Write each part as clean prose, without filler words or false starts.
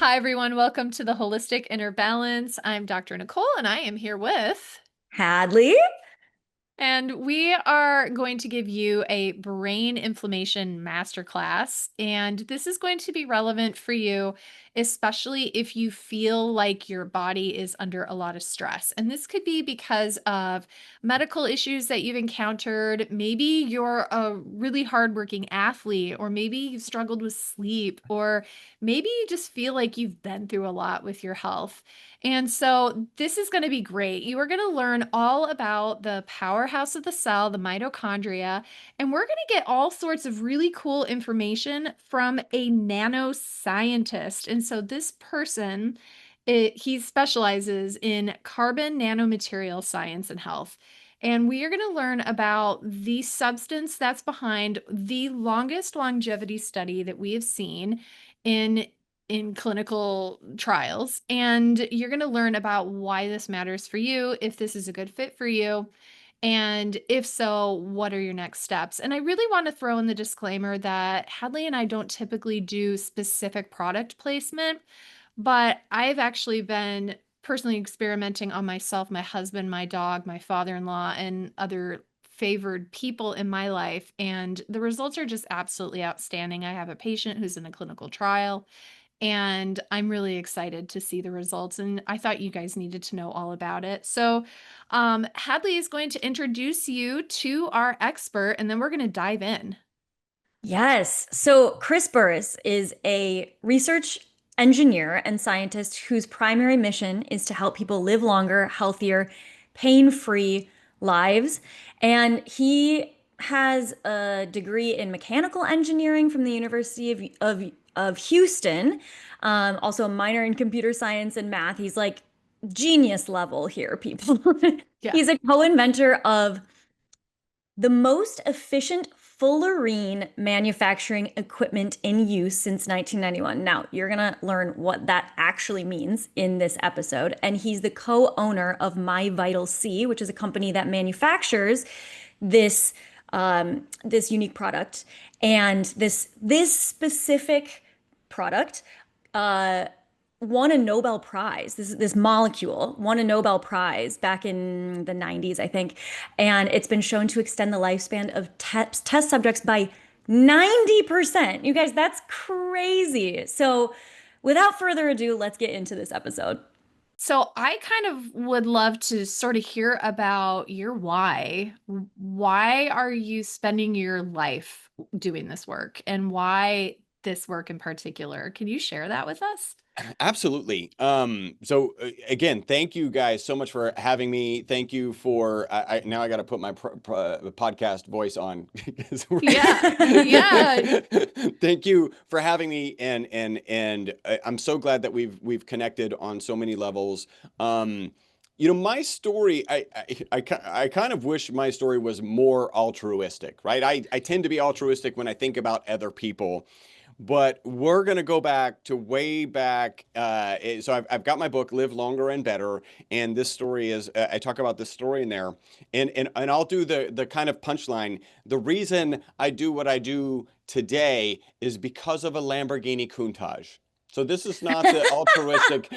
Hi, everyone. Welcome to the Holistic Inner Balance. I'm Dr. Nicole, and I am here with. Hadlee? And we are going to give you a brain inflammation masterclass. And this is going to be relevant for you, especially if you feel like your body is under a lot of stress. And this could be because of medical issues that you've encountered. Maybe you're a really hardworking athlete, or maybe you've struggled with sleep, or maybe you just feel like you've been through a lot with your health. And so this is going to be great. You are going to learn all about the powerhouse of the cell, the mitochondria, and we're going to get all sorts of really cool information from a nanoscientist. And so this person, he specializes in carbon nanomaterial science and health. And we are going to learn about the substance that's behind the longest longevity study that we have seen in clinical trials. And you're going to learn about why this matters for you, if this is a good fit for you, and if so, what are your next steps? And I really want to throw in the disclaimer that Hadley and I don't typically do specific product placement, but I've actually been personally experimenting on myself, my husband, my dog, my father-in-law, and other favored people in my life. And the results are just absolutely outstanding. I have a patient who's in a clinical trial, and I'm really excited to see the results. And I thought you guys needed to know all about it. So, Hadley is going to introduce you to our expert, and then we're going to dive in. Yes. So Chris Burres is a research engineer and scientist whose primary mission is to help people live longer, healthier, pain-free lives. And he has a degree in mechanical engineering from the University of Houston, also a minor in computer science and math. He's like genius level here, people. Yeah. He's a co-inventor of the most efficient fullerene manufacturing equipment in use since 1991. Now, you're going to learn what that actually means in this episode. And he's the co-owner of MyVitalC, which is a company that manufactures this this unique product. And this specific product uh, won a Nobel Prize. This molecule won a Nobel Prize back in the 90s, I think, and it's been shown to extend the lifespan of test subjects by 90%. You guys, that's crazy. So, without further ado, let's get into this episode. So I kind of would love to sort of hear about your why. Why are you spending your life doing this work, and why this work in particular? Can you share that with us? Absolutely. Again, thank you guys so much for having me. Thank you for now I got to put my podcast voice on. Yeah. Yeah. Thank you for having me, and I'm so glad that we've connected on so many levels. My story, I kind of wish my story was more altruistic, right? I tend to be altruistic when I think about other people, but we're going to go back to way back. So I've got my book, Live Longer and Better. And this story is, I talk about this story in there. And I'll do the kind of punchline. The reason I do what I do today is because of a Lamborghini Countach. So this is not the altruistic,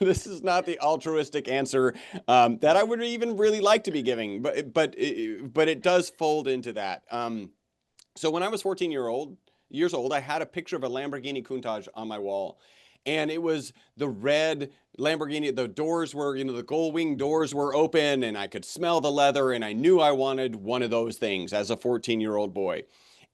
this is not the altruistic answer that I would even really like to be giving, but it does fold into that. So when I was 14 years old, I had a picture of a Lamborghini Countach on my wall. And it was the red Lamborghini. The doors were, the gold wing doors were open, and I could smell the leather, and I knew I wanted one of those things as a 14-year-old boy.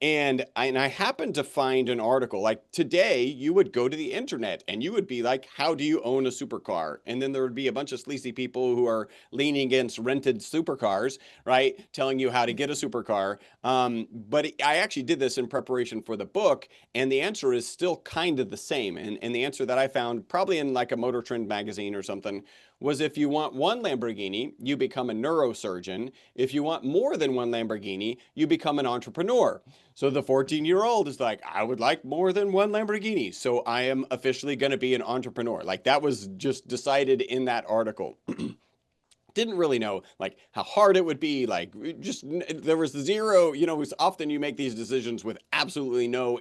And I happened to find an article. Like today, you would go to the internet and you would be like, how do you own a supercar? And then there would be a bunch of sleazy people who are leaning against rented supercars, right? Telling you how to get a supercar. I actually did this in preparation for the book, and the answer is still kind of the same. And the answer that I found, probably in like a Motor Trend magazine or something, was if you want one Lamborghini, you become a neurosurgeon. If you want more than one Lamborghini, you become an entrepreneur. So the 14-year-old is like, I would like more than one Lamborghini. So I am officially going to be an entrepreneur. Like that was just decided in that article. Didn't really know like how hard it would be. Like just there was zero, often you make these decisions with absolutely no,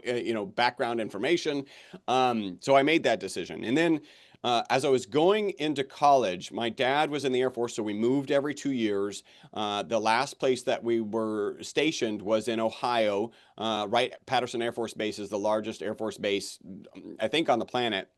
background information. So I made that decision. And then as I was going into college, my dad was in the Air Force, so we moved every 2 years. The last place that we were stationed was in Ohio, right? Patterson Air Force Base is the largest Air Force base, I think, on the planet.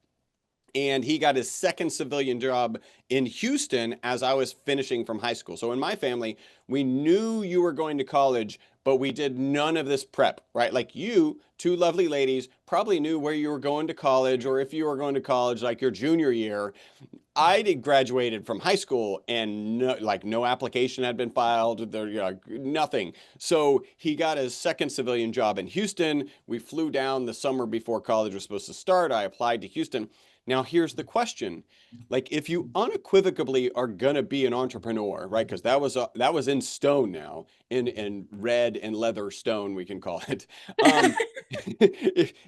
And he got his second civilian job in Houston as I was finishing from high school. So in my family, we knew you were going to college, but we did none of this prep, right? Like you, two lovely ladies, probably knew where you were going to college, or if you were going to college like your junior year. I did graduated from high school and no application had been filed, there, nothing. So he got his second civilian job in Houston. We flew down the summer before college was supposed to start. I applied to Houston. Now here's the question. Like if you unequivocally are gonna be an entrepreneur, right? Because that was in stone now, in red and leather stone, we can call it.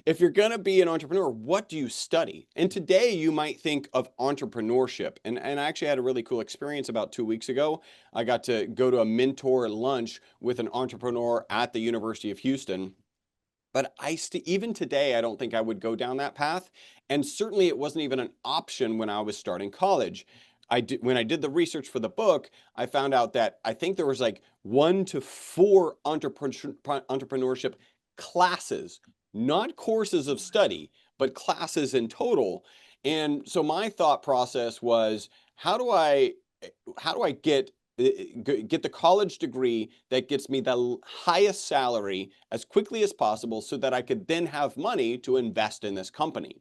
If you're going to be an entrepreneur, what do you study? And today you might think of entrepreneurship. And I actually had a really cool experience about 2 weeks ago. I got to go to a mentor lunch with an entrepreneur at the University of Houston. But even today, I don't think I would go down that path. And certainly it wasn't even an option when I was starting college. When I did the research for the book, I found out that I think there was like 1 to 4 entrepreneurship classes, not courses of study, but classes in total. And so my thought process was, how do I get the college degree that gets me the highest salary as quickly as possible so that I could then have money to invest in this company?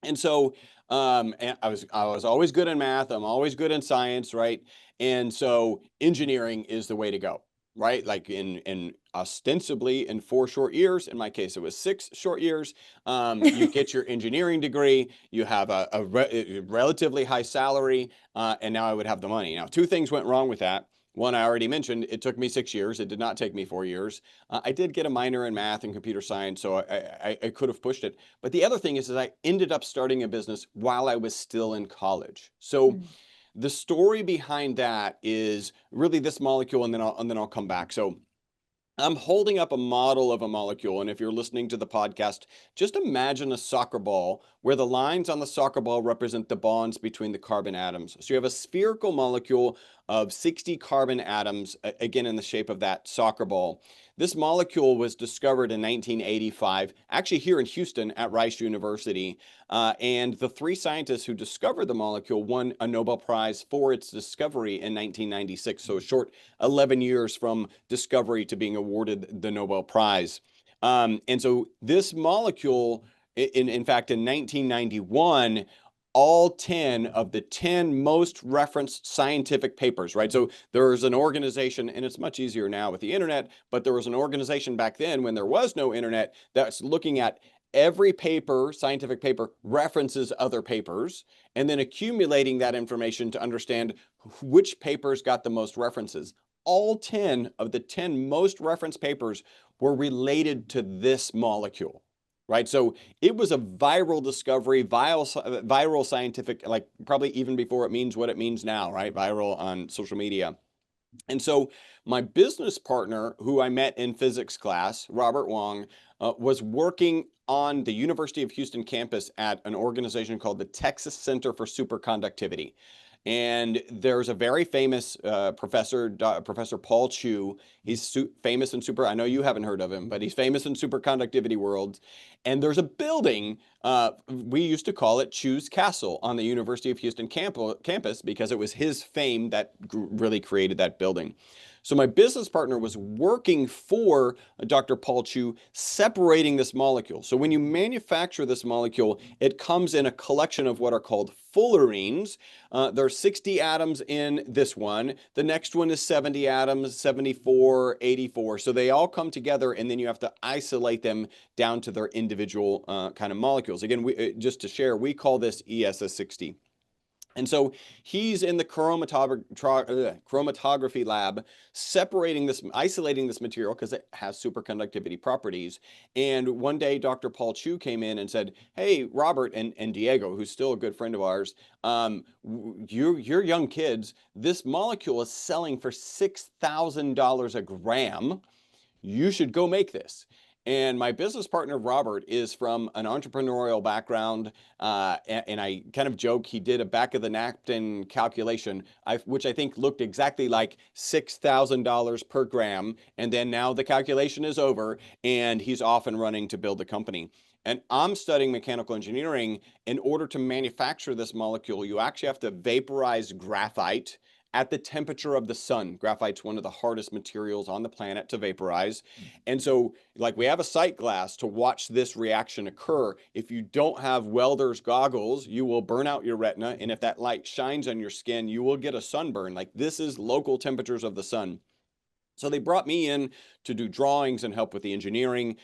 And so and I was always good in math. I'm always good in science, right? And so engineering is the way to go, right? Like in ostensibly in 4 short years. In my case, it was 6 short years. You get your engineering degree. You have a relatively high salary, and now I would have the money. Now, two things went wrong with that. One, I already mentioned, it took me 6 years. It did not take me 4 years. I did get a minor in math and computer science, so I could have pushed it. But the other thing is that I ended up starting a business while I was still in college. So the story behind that is really this molecule, and then I'll come back. So I'm holding up a model of a molecule, and if you're listening to the podcast, just imagine a soccer ball where the lines on the soccer ball represent the bonds between the carbon atoms. So you have a spherical molecule of 60 carbon atoms, again in the shape of that soccer ball. This molecule was discovered in 1985, actually here in Houston at Rice University. And the 3 scientists who discovered the molecule won a Nobel Prize for its discovery in 1996. So a short 11 years from discovery to being awarded the Nobel Prize. And so this molecule, in fact, in 1991, all 10 of the 10 most referenced scientific papers, right? So there's an organization, and it's much easier now with the internet, but there was an organization back then when there was no internet that's looking at every paper, scientific paper, references other papers, and then accumulating that information to understand which papers got the most references. All 10 of the 10 most referenced papers were related to this molecule, right? So it was a viral discovery, viral scientific, like probably even before it means what it means now, right? Viral on social media. And so my business partner, who I met in physics class, Robert Wong, was working on the University of Houston campus at an organization called the Texas Center for Superconductivity. And there's a very famous professor, Professor Paul Chu. He's famous in I know you haven't heard of him, but he's famous in superconductivity world. And there's a building, we used to call it Chu's Castle on the University of Houston campus because it was his fame that really created that building. So my business partner was working for Dr. Paul Chu, separating this molecule. So when you manufacture this molecule, it comes in a collection of what are called fullerenes. There are 60 atoms in this one. The next one is 70 atoms, 74, 84. So they all come together, and then you have to isolate them down to their individual kind of molecules. Again, just to share, we call this ESS60. And so he's in the chromatography lab, separating this, isolating this material because it has superconductivity properties. And one day, Dr. Paul Chu came in and said, "Hey, Robert and Diego, who's still a good friend of ours, you're young kids. This molecule is selling for $6,000 a gram. You should go make this." And my business partner, Robert, is from an entrepreneurial background. And I kind of joke, he did a back of the napkin calculation, which I think looked exactly like $6,000 per gram. And then now the calculation is over and he's off and running to build a company. And I'm studying mechanical engineering. In order to manufacture this molecule, you actually have to vaporize graphite at the temperature of the sun. Graphite's one of the hardest materials on the planet to vaporize. And so, like, we have a sight glass to watch this reaction occur. If you don't have welder's goggles, you will burn out your retina. And if that light shines on your skin, you will get a sunburn. Like, this is local temperatures of the sun. So they brought me in to do drawings and help with the engineering.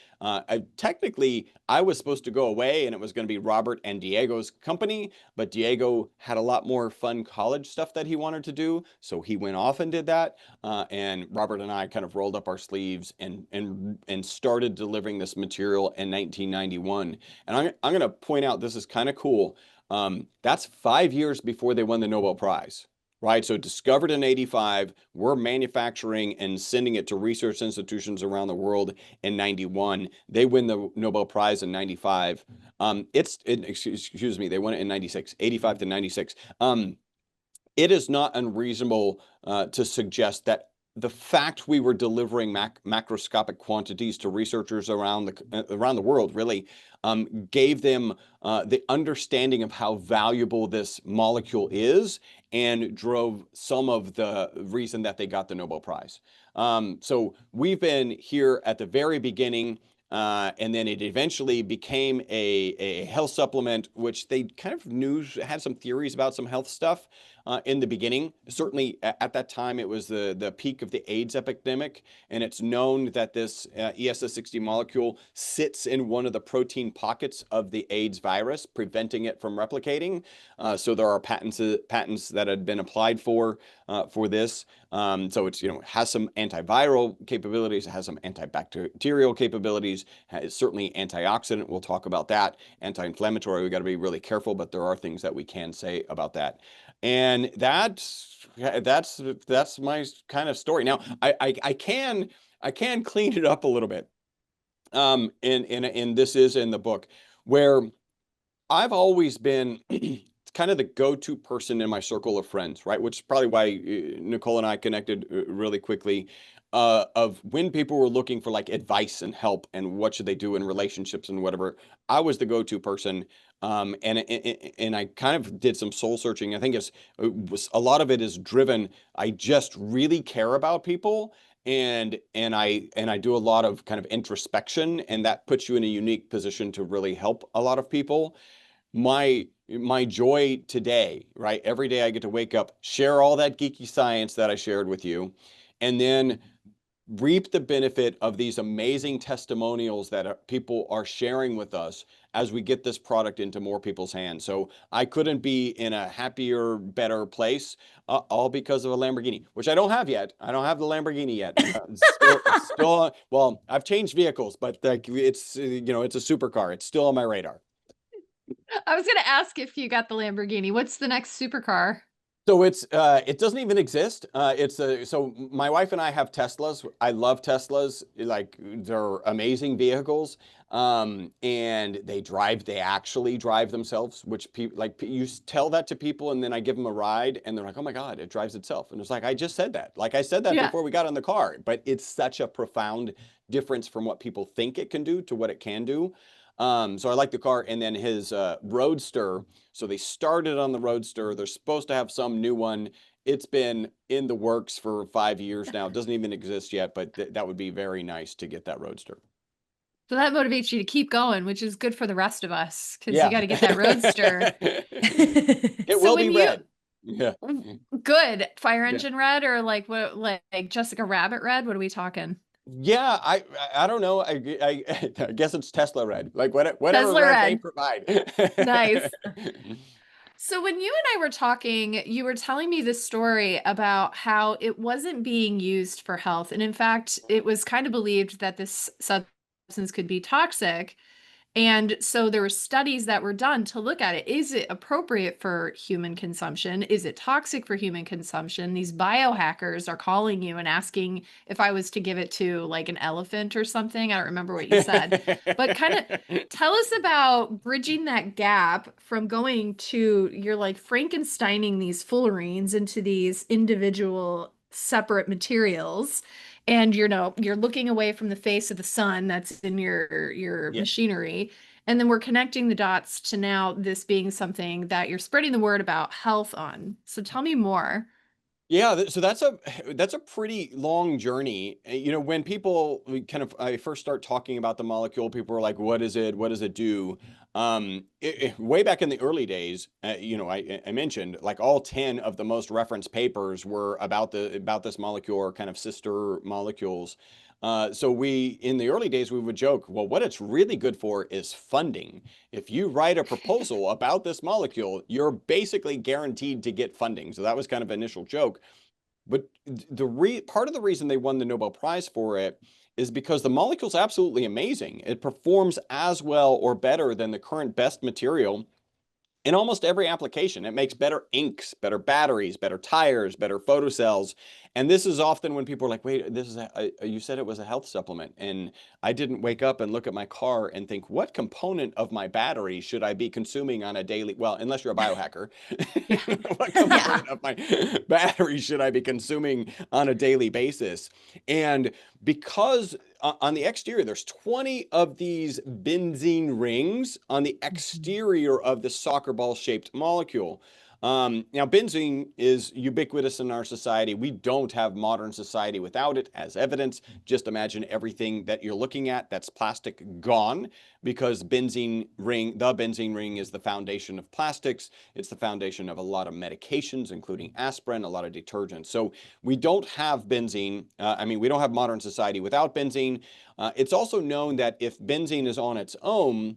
Technically, I was supposed to go away and it was going to be Robert and Diego's company, but Diego had a lot more fun college stuff that he wanted to do. So he went off and did that. And Robert and I kind of rolled up our sleeves and started delivering this material in 1991. And I'm going to point out, this is kind of cool. That's 5 years before they won the Nobel Prize. Right, so discovered in 85, we're manufacturing and sending it to research institutions around the world in 91. They win the Nobel Prize in 95. Excuse me, they won it in 96, 85 to 96. It is not unreasonable to suggest that the fact we were delivering macroscopic quantities to researchers around the world really gave them the understanding of how valuable this molecule is and drove some of the reason that they got the Nobel Prize. So we've been here at the very beginning. And then it eventually became a health supplement, which they kind of knew had some theories about some health stuff in the beginning. Certainly at that time, it was the peak of the AIDS epidemic. And it's known that this ESS60 molecule sits in one of the protein pockets of the AIDS virus, preventing it from replicating. So there are patents that had been applied for this. So it's, has some antiviral capabilities, it has some antibacterial capabilities, it's certainly antioxidant. We'll talk about that. Anti-inflammatory, we got to be really careful, but there are things that we can say about that. And that's my kind of story. Now, I can clean it up a little bit. And this is in the book, where I've always been kind of the go-to person in my circle of friends, right? Which is probably why Nicole and I connected really quickly, of when people were looking for like advice and help and what should they do in relationships and whatever. I was the go-to person. And I kind of did some soul searching. I think a lot of it is driven. I just really care about people. And I do a lot of kind of introspection, and that puts you in a unique position to really help a lot of people. My joy today, right? Every day I get to wake up, share all that geeky science that I shared with you, and then reap the benefit of these amazing testimonials that people are sharing with us as we get this product into more people's hands. So I couldn't be in a happier, better place, all because of a Lamborghini, which I don't have yet. I don't have the Lamborghini yet. It's still, well, I've changed vehicles, but it's a supercar. It's still on my radar. I was going to ask if you got the Lamborghini. What's the next supercar? So it doesn't even exist. So my wife and I have Teslas. I love Teslas. Like, they're amazing vehicles. And they actually drive themselves, which people like, you tell that to people and then I give them a ride and they're like, "Oh my God, it drives itself." And it's like, I just said that. Like, I said that Yeah. before we got in the car, but it's such a profound difference from what people think it can do to what it can do. So I like the car. And then his Roadster. So they started on the Roadster. They're supposed to have some new one. It's been in the works for 5 years now. It doesn't even exist yet, but that would be very nice to get that Roadster. So that motivates you to keep going, which is good for the rest of us because you Yeah. got to get that Roadster. It So will when be red. Yeah. good fire Yeah. engine red or like what, like Jessica Rabbit red? What are we talking? Yeah, I don't know. I guess it's Tesla red. Like whatever Tesla red they red. provide. Nice. So when you and I were talking, you were telling me this story about how it wasn't being used for health. And in fact, it was kind of believed that this substance could be toxic. And so there were studies that were done to look at it. Is it appropriate for human consumption? Is it toxic for human consumption? These biohackers are calling you and asking if I was to give it to like an elephant or something. I don't remember what you said, but kind of tell us about bridging that gap from going to, you're like Frankensteining these fullerenes into these individual separate materials, and you're looking away from the face of the sun that's in your Yeah. machinery, and then we're connecting the dots to now this being something that you're spreading the word about health on. So tell me more. Yeah, so that's a pretty long journey. You know, when people I first start talking about the molecule, people are like, "What is it? What does it do?" Way back in the early days, you know, I mentioned like all 10 of the most referenced papers were about this molecule or kind of sister molecules. So in the early days, we would joke, well, what it's really good for is funding. If you write a proposal about this molecule, you're basically guaranteed to get funding. So that was kind of an initial joke. But part of the reason they won the Nobel Prize for it is because the molecule's absolutely amazing. It performs as well or better than the current best material in almost every application. It makes better inks, better batteries, better tires, better photocells. And this is often when people are like, wait, you said it was a health supplement. And I didn't wake up and look at my car and think, what component of my battery should I be consuming on a daily, well, unless you're a biohacker, Yeah. what Yeah. component of my battery should I be consuming on a daily basis? And because on the exterior, there's 20 of these benzene rings on the exterior of the soccer ball shaped molecule. Now, benzene is ubiquitous in our society. We don't have modern society without it, as evidence. Just imagine everything that you're looking at that's plastic gone, because the benzene ring is the foundation of plastics. It's the foundation of a lot of medications, including aspirin, a lot of detergents. So we don't have benzene. We don't have modern society without benzene. It's also known that if benzene is on its own,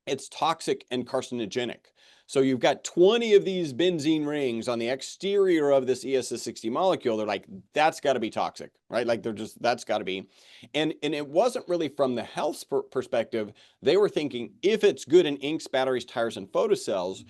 it's toxic and carcinogenic. So you've got 20 of these benzene rings on the exterior of this ESS60 molecule. They're like, that's got to be toxic, right? Like that's got to be. And it wasn't really from the health perspective. They were thinking if it's good in inks, batteries, tires, and photocells,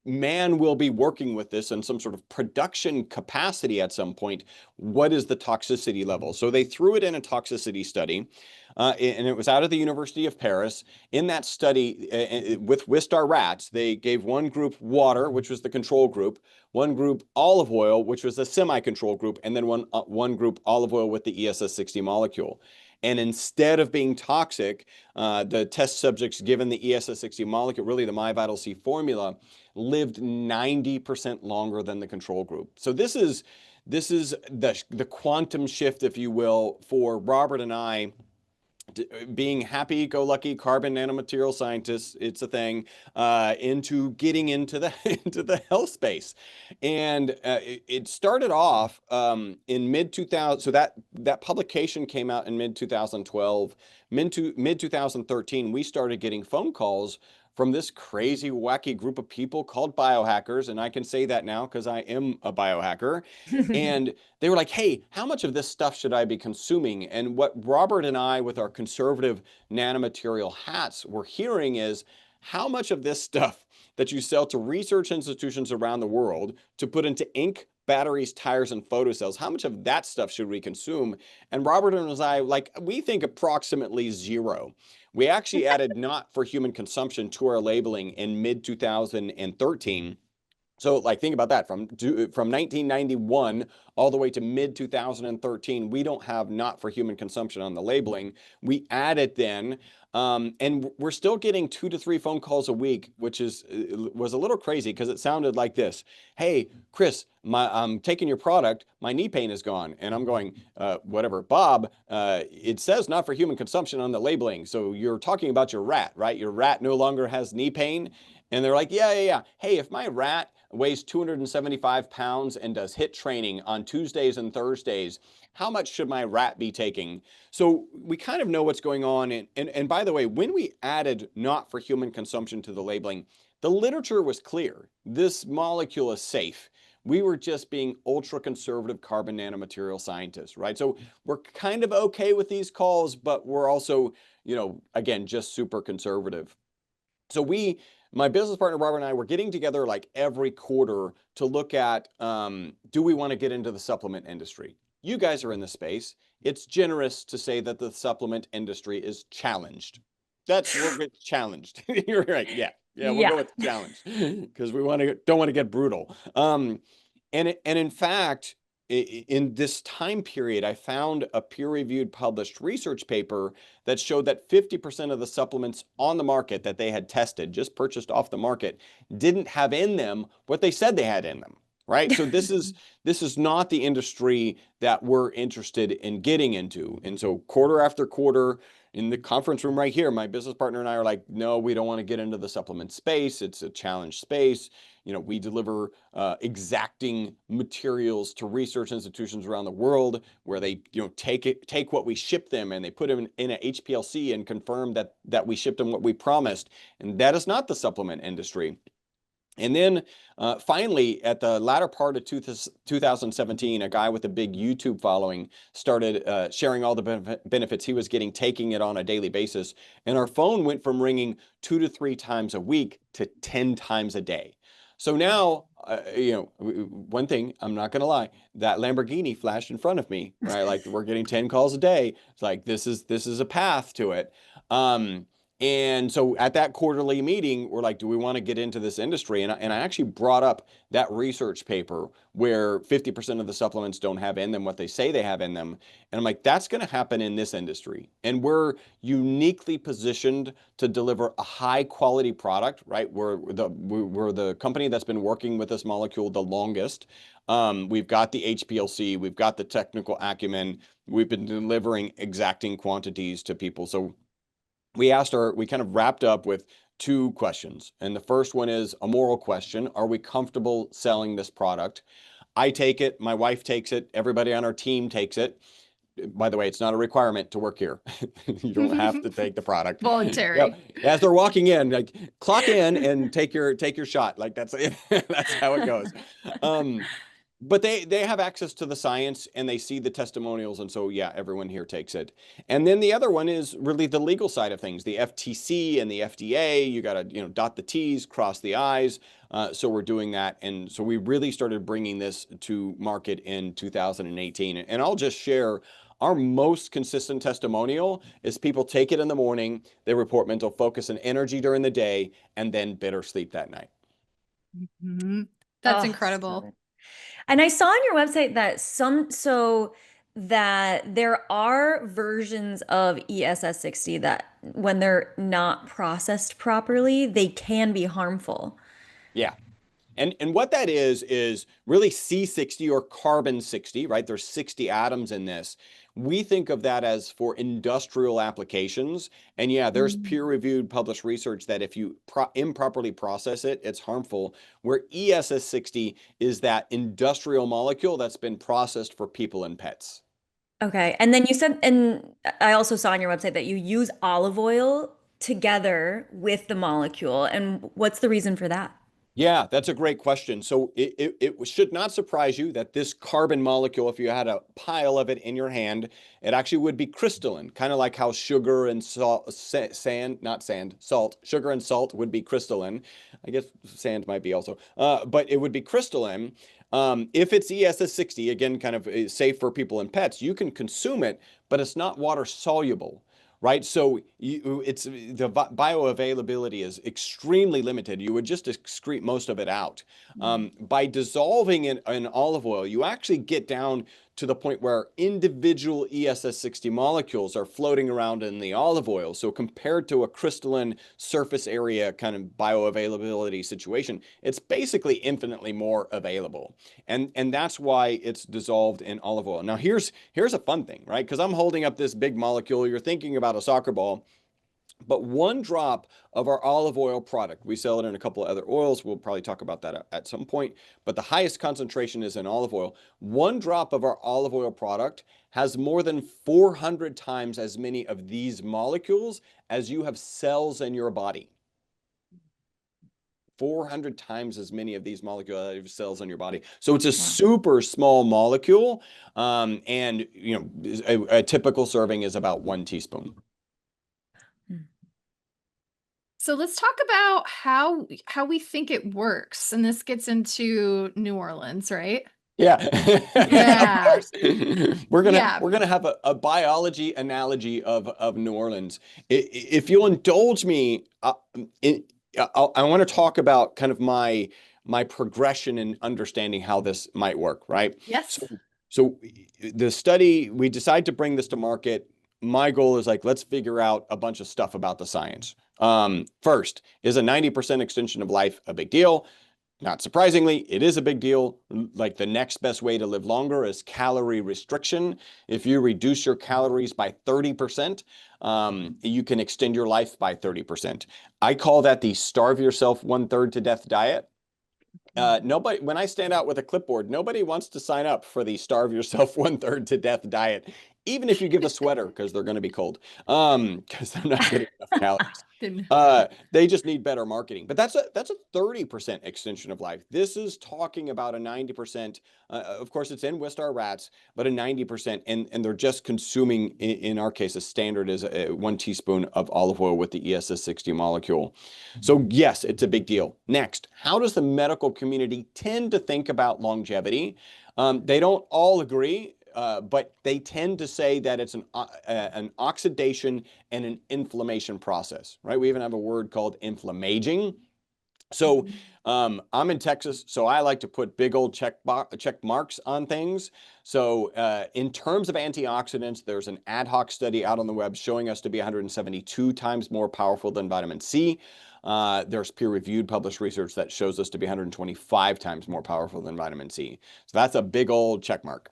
man will be working with this in some sort of production capacity at some point. What is the toxicity level? So they threw it in a toxicity study, and it was out of the University of Paris. In that study, with Wistar rats, they gave one group water, which was the control group, one group olive oil, which was the semi-control group, and then one group olive oil with the ESS60 molecule. And instead of being toxic, the test subjects given the ESS60 molecule, really the MyVitalC formula, lived 90% longer than the control group. So this is the quantum shift, if you will, for Robert and I being happy-go-lucky carbon nanomaterial scientists, it's a thing, into getting into the into the health space. And it started off in mid 2000. So that publication came out in mid 2012. Mid 2013, we started getting phone calls from this crazy, wacky group of people called biohackers. And I can say that now because I am a biohacker. And they were like, hey, how much of this stuff should I be consuming? And what Robert and I, with our conservative nanomaterial hats, were hearing is how much of this stuff that you sell to research institutions around the world to put into ink, batteries, tires, and photocells, how much of that stuff should we consume? And Robert and I, we think approximately zero. We actually added not for human consumption to our labeling in mid 2013. So think about that, from 1991 all the way to mid 2013, we don't have not for human consumption on the labeling. We add it then, and we're still getting 2 to 3 phone calls a week, which was a little crazy because it sounded like this. Hey, Chris, I'm taking your product, my knee pain is gone. And I'm going, whatever, Bob, it says not for human consumption on the labeling. So you're talking about your rat, right? Your rat no longer has knee pain. And they're like, yeah. Hey, if my rat weighs 275 pounds and does HIIT training on Tuesdays and Thursdays, how much should my rat be taking? So we kind of know what's going on. And by the way, when we added not for human consumption to the labeling, The literature was clear. This molecule is safe. We were just being ultra conservative carbon nanomaterial scientists, right? So we're kind of okay with these calls, but we're also, again, just super conservative. So my business partner Robert and I were getting together like every quarter to look at, do we want to get into the supplement industry? You guys are in the space. It's generous to say that the supplement industry is challenged. We'll get challenged. You're right. Yeah. Yeah, we'll go Yeah. with challenged because don't want to get brutal. And in fact, in this time period, I found a peer-reviewed published research paper that showed that 50% of the supplements on the market that they had tested, just purchased off the market, didn't have in them what they said they had in them, right? So this is not the industry that we're interested in getting into. And so quarter after quarter in the conference room right here, my business partner and I are like, no, we don't want to get into the supplement space. It's a challenge space. We deliver exacting materials to research institutions around the world where they, take what we ship them and they put them in a HPLC and confirm that we shipped them what we promised. And that is not the supplement industry. And then finally, at the latter part of 2017, a guy with a big YouTube following started sharing all the benefits he was getting, taking it on a daily basis. And our phone went from ringing 2 to 3 times a week to 10 times a day. So now, one thing, I'm not going to lie, that Lamborghini flashed in front of me, right? Like we're getting 10 calls a day. It's like, this is a path to it. And so at that quarterly meeting, we're like, do we want to get into this industry? And I actually brought up that research paper where 50% of the supplements don't have in them what they say they have in them. And I'm like, that's going to happen in this industry. And we're uniquely positioned to deliver a high quality product, right? We're the company that's been working with this molecule the longest. We've got the HPLC, we've got the technical acumen, we've been delivering exacting quantities to people. So we kind of wrapped up with 2 questions. And the first one is a moral question. Are we comfortable selling this product? I take it, my wife takes it, everybody on our team takes it. By the way, it's not a requirement to work here. You don't have to take the product. Voluntary. As they're walking in, like clock in and take your shot. Like that's how it goes. But they have access to the science and they see the testimonials. And so, yeah, everyone here takes it. And then the other one is really the legal side of things, the FTC and the FDA. You got to, dot the T's, cross the I's. So we're doing that. And so we really started bringing this to market in 2018. And I'll just share our most consistent testimonial is people take it in the morning, they report mental focus and energy during the day, and then better sleep that night. That's Oh, incredible. and I saw on your website that there are versions of ESS60 that when they're not processed properly, they can be harmful. Yeah. And what that is really C60 or carbon 60, right? There's 60 atoms in this. We think of that as for industrial applications. And yeah, there's peer-reviewed published research that if you improperly process it, it's harmful. Where ESS60 is that industrial molecule that's been processed for people and pets. Okay. And then you said, and I also saw on your website that you use olive oil together with the molecule. And what's the reason for that? Yeah, that's a great question. So it should not surprise you that this carbon molecule, if you had a pile of it in your hand, it actually would be crystalline, kind of like how sugar and salt, salt, sugar and salt would be crystalline. I guess sand might be also, but it would be crystalline. If it's ESS60, again, kind of safe for people and pets, you can consume it, but it's not water soluble. Right, so the bioavailability is extremely limited. You would just excrete most of it out. By dissolving in olive oil, you actually get down to the point where individual ESS60 molecules are floating around in the olive oil. So compared to a crystalline surface area kind of bioavailability situation, it's basically infinitely more available. And that's why it's dissolved in olive oil. Now here's a fun thing, right? Because I'm holding up this big molecule. You're thinking about a soccer ball. But 1 drop of our olive oil product, we sell it in a couple of other oils. We'll probably talk about that at some point. But the highest concentration is in olive oil. 1 drop of our olive oil product has more than 400 times as many of these molecules as you have cells in your body. 400 times as many of these molecular cells in your body. So it's a super small molecule. And you know, a typical serving is about 1 teaspoon. So let's talk about how we think it works. And this gets into New Orleans, right? Yeah. Of Yeah. course. We're Yeah. gonna have a biology analogy of New Orleans. If you'll indulge me, I want to talk about kind of my progression in understanding how this might work, right? Yes. So the study, we decide to bring this to market. My goal is like, let's figure out a bunch of stuff about the science. First, is a 90% extension of life a big deal? Not surprisingly, it is a big deal. Like the next best way to live longer is calorie restriction. If you reduce your calories by 30%, you can extend your life by 30%. I call that the starve yourself 1/3 to death diet. Nobody, when I stand out with a clipboard, nobody wants to sign up for the starve yourself 1/3 to death diet, even if you give a sweater because they're going to be cold, because they're not getting enough calories. They just need better marketing. But that's a 30% extension of life. This is talking about a 90%. Of course, it's in Wistar rats, but a 90%, and they're just consuming, in our case, a standard is 1 teaspoon of olive oil with the ESS60 molecule. So yes, it's a big deal. Next, how does the medical community tend to think about longevity? They don't all agree. But they tend to say that it's an oxidation and an inflammation process, right? We even have a word called inflammaging. So I'm in Texas, so I like to put big old check marks on things. So in terms of antioxidants, there's an ad hoc study out on the web showing us to be 172 times more powerful than vitamin C. There's peer-reviewed published research that shows us to be 125 times more powerful than vitamin C. So that's a big old check mark.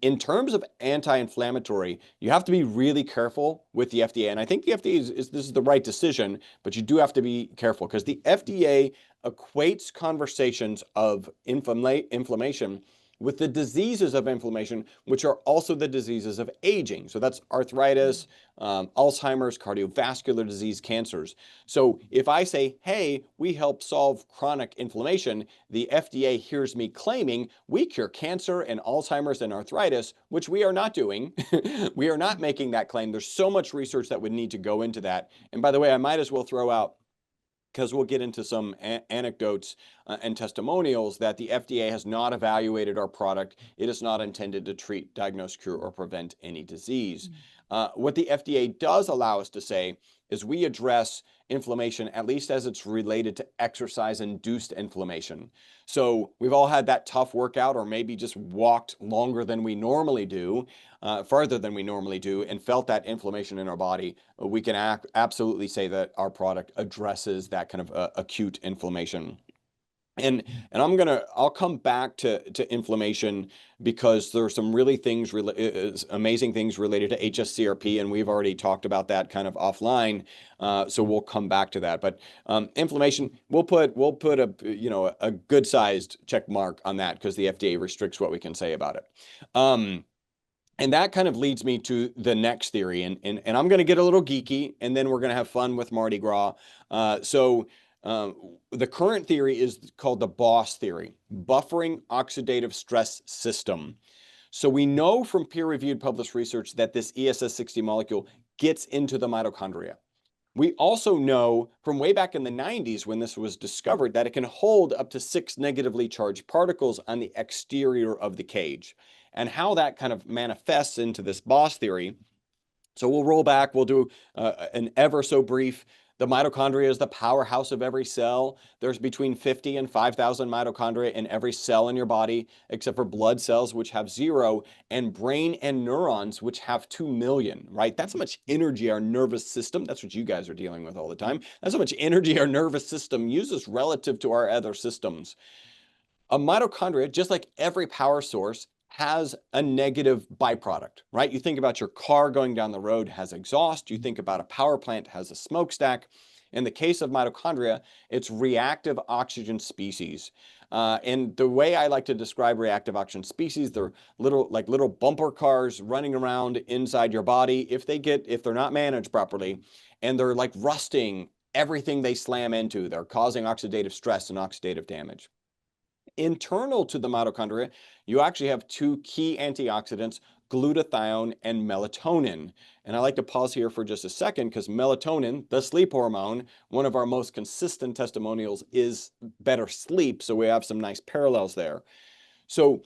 In terms of anti-inflammatory, you have to be really careful with the FDA. And I think the FDA this is the right decision, but you do have to be careful because the FDA equates conversations of inflammation with the diseases of inflammation, which are also the diseases of aging. So that's arthritis, Alzheimer's, cardiovascular disease, cancers. So if I say, hey, we help solve chronic inflammation, the FDA hears me claiming we cure cancer and Alzheimer's and arthritis, which we are not doing. We are not making that claim. There's so much research that would need to go into that. And by the way, I might as well throw out, because we'll get into some anecdotes and testimonials, that the FDA has not evaluated our product. It is not intended to treat, diagnose, cure, or prevent any disease. What the FDA does allow us to say is we address inflammation, at least as it's related to exercise-induced inflammation. So we've all had that tough workout, or maybe just walked longer than we normally do, farther than we normally do, and felt that inflammation in our body. We can absolutely say that our product addresses that kind of acute inflammation. And I'll come back to inflammation because there are some really amazing things related to HSCRP, and we've already talked about that kind of offline. So we'll come back to that. But inflammation, we'll put a good sized check mark on that because the FDA restricts what we can say about it. And that kind of leads me to the next theory, and I'm going to get a little geeky, and then we're going to have fun with Mardi Gras. The current theory is called the BOSS theory, buffering oxidative stress system. So we know from peer-reviewed published research that this ESS60 molecule gets into the mitochondria. We also know from way back in the 90s when this was discovered that it can hold up to 6 negatively charged particles on the exterior of the cage, and how that kind of manifests into this BOSS theory. So we'll roll back, we'll do an ever so brief. The mitochondria is the powerhouse of every cell. There's between 50 and 5,000 mitochondria in every cell in your body, except for blood cells, which have 0, and brain and neurons, which have 2 million, right? That's how much energy our nervous system, that's what you guys are dealing with all the time. That's how much energy our nervous system uses relative to our other systems. A mitochondria, just like every power source, has a negative byproduct, right? You think about your car going down the road has exhaust. You think about a power plant has a smokestack. In the case of mitochondria, it's reactive oxygen species. And the way I like to describe reactive oxygen species, they're little bumper cars running around inside your body. If they're not managed properly, and they're like rusting everything they slam into. They're causing oxidative stress and oxidative damage. Internal to the mitochondria, you actually have two key antioxidants, glutathione and melatonin. And I like to pause here for just a second because melatonin, the sleep hormone, one of our most consistent testimonials is better sleep. So we have some nice parallels there. So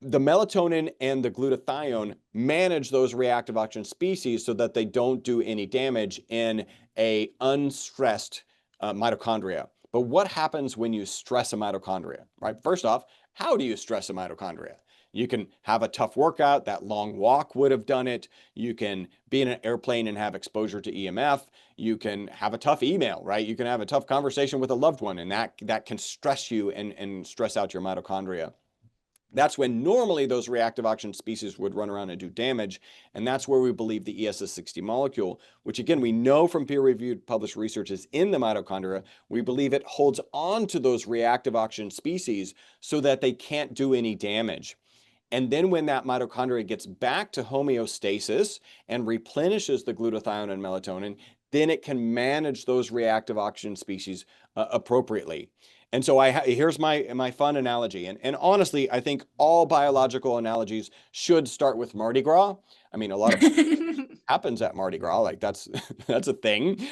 the melatonin and the glutathione manage those reactive oxygen species so that they don't do any damage in a unstressed mitochondria. But what happens when you stress a mitochondria, right? First off, how do you stress a mitochondria? You can have a tough workout. That long walk would have done it. You can be in an airplane and have exposure to EMF. You can have a tough email, right? You can have a tough conversation with a loved one, and that can stress you and stress out your mitochondria. That's when normally those reactive oxygen species would run around and do damage. And that's where we believe the ESS60 molecule, which again, we know from peer-reviewed published research is in the mitochondria, we believe it holds on to those reactive oxygen species so that they can't do any damage. And then when that mitochondria gets back to homeostasis and replenishes the glutathione and melatonin, then it can manage those reactive oxygen species appropriately. And so here's my fun analogy. And honestly, I think all biological analogies should start with Mardi Gras. I mean, a lot of happens at Mardi Gras, like that's a thing.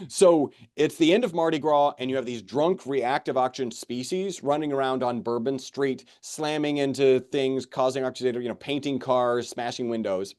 So it's the end of Mardi Gras, and you have these drunk reactive oxygen species running around on Bourbon Street, slamming into things, causing oxidative, painting cars, smashing windows.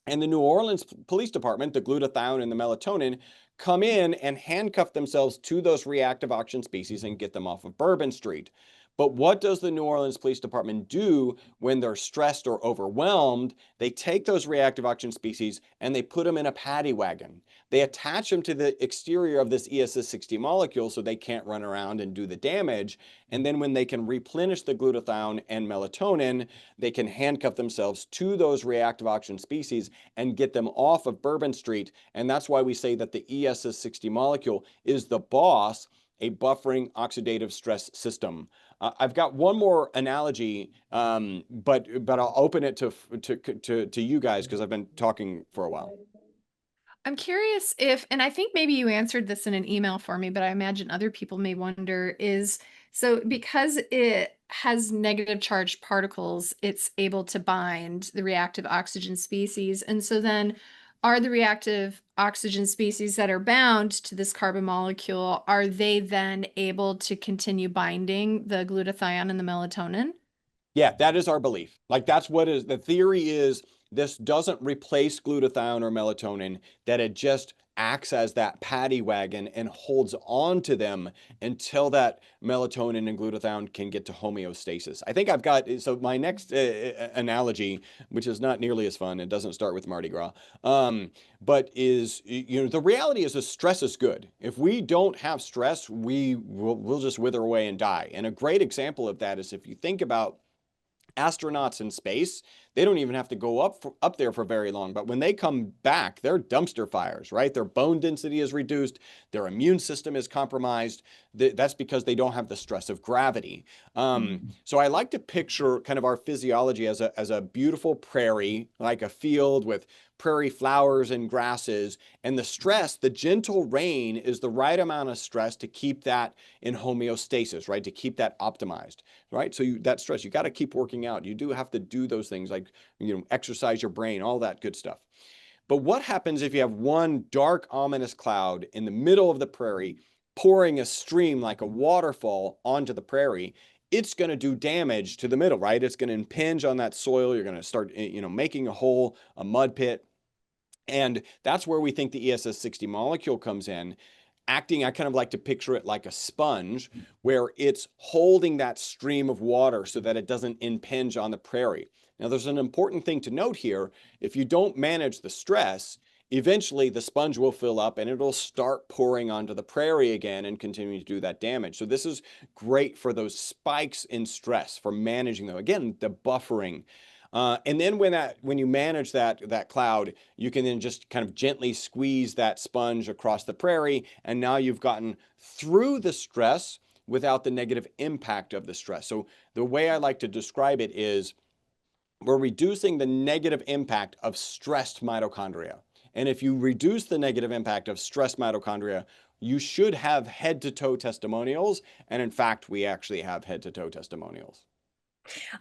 And the New Orleans Police Department, the glutathione and the melatonin, come in and handcuff themselves to those reactive oxygen species and get them off of Bourbon Street. But what does the New Orleans Police Department do when they're stressed or overwhelmed? They take those reactive oxygen species and they put them in a paddy wagon. They attach them to the exterior of this ESS60 molecule so they can't run around and do the damage. And then when they can replenish the glutathione and melatonin, they can handcuff themselves to those reactive oxygen species and get them off of Bourbon Street. And that's why we say that the ESS60 molecule is the boss, a buffering oxidative stress system. I've got one more analogy, but I'll open it to you guys because I've been talking for a while. I'm curious if, and I think maybe you answered this in an email for me, but I imagine other people may wonder is, so because it has negative charged particles, it's able to bind the reactive oxygen species. And so then are the reactive oxygen species that are bound to this carbon molecule, are they then able to continue binding the glutathione and the melatonin? Yeah, that is our belief. Like that's what is the theory is this doesn't replace glutathione or melatonin, that it just acts as that paddy wagon and holds on to them until that melatonin and glutathione can get to homeostasis. I think I've got, so my next analogy, which is not nearly as fun, it doesn't start with Mardi Gras, but is, the reality is that stress is good. If we don't have stress, we'll just wither away and die. And a great example of that is if you think about astronauts in space, they don't even have to go up there for very long. But when they come back, they're dumpster fires, right? Their bone density is reduced. Their immune system is compromised. That's because they don't have the stress of gravity. So I like to picture kind of our physiology as a beautiful prairie, like a field with prairie flowers and grasses. And the stress, the gentle rain, is the right amount of stress to keep that in homeostasis, right? To keep that optimized, right? So that stress, you got to keep working out. You do have to do those things like, exercise your brain, all that good stuff. But what happens if you have one dark, ominous cloud in the middle of the prairie pouring a stream like a waterfall onto the prairie? It's going to do damage to the middle, right? It's going to impinge on that soil. You're going to start, making a hole, a mud pit. And that's where we think the ESS60 molecule comes in, acting, I kind of like to picture it like a sponge, where it's holding that stream of water so that it doesn't impinge on the prairie. Now, there's an important thing to note here. If you don't manage the stress, eventually the sponge will fill up and it'll start pouring onto the prairie again and continue to do that damage. So this is great for those spikes in stress, for managing them. Again, the buffering. And then when you manage that cloud, you can then just kind of gently squeeze that sponge across the prairie, and now you've gotten through the stress without the negative impact of the stress. So the way I like to describe it is we're reducing the negative impact of stressed mitochondria. And if you reduce the negative impact of stress mitochondria, you should have head to toe testimonials. And in fact, we actually have head to toe testimonials.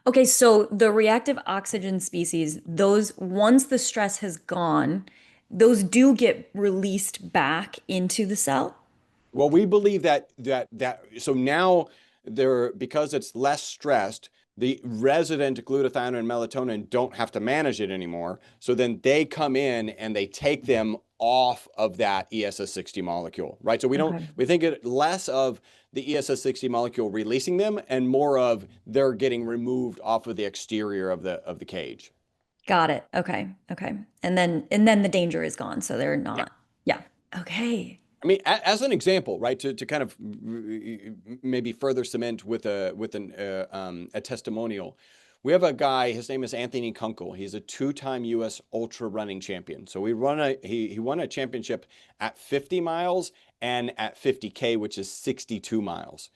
Okay, so the reactive oxygen species, those once the stress has gone, those do get released back into the cell. Well, we believe that so now there, because it's less stressed, the resident glutathione and melatonin don't have to manage it anymore. So then they come in and they take them off of that ESS60 molecule, right? So Okay. we think it less of the ESS60 molecule releasing them and more of they're getting removed off of the exterior of the cage. Got it. Okay. Okay. And then the danger is gone, so they're Yeah. not. Yeah. Okay. I mean, as an example, right, to kind of maybe further cement with a testimonial, we have a guy. His name is Anthony Kunkel. He's a two-time U.S. ultra running champion. So he won a championship at 50 miles and at 50K, which is 62 miles.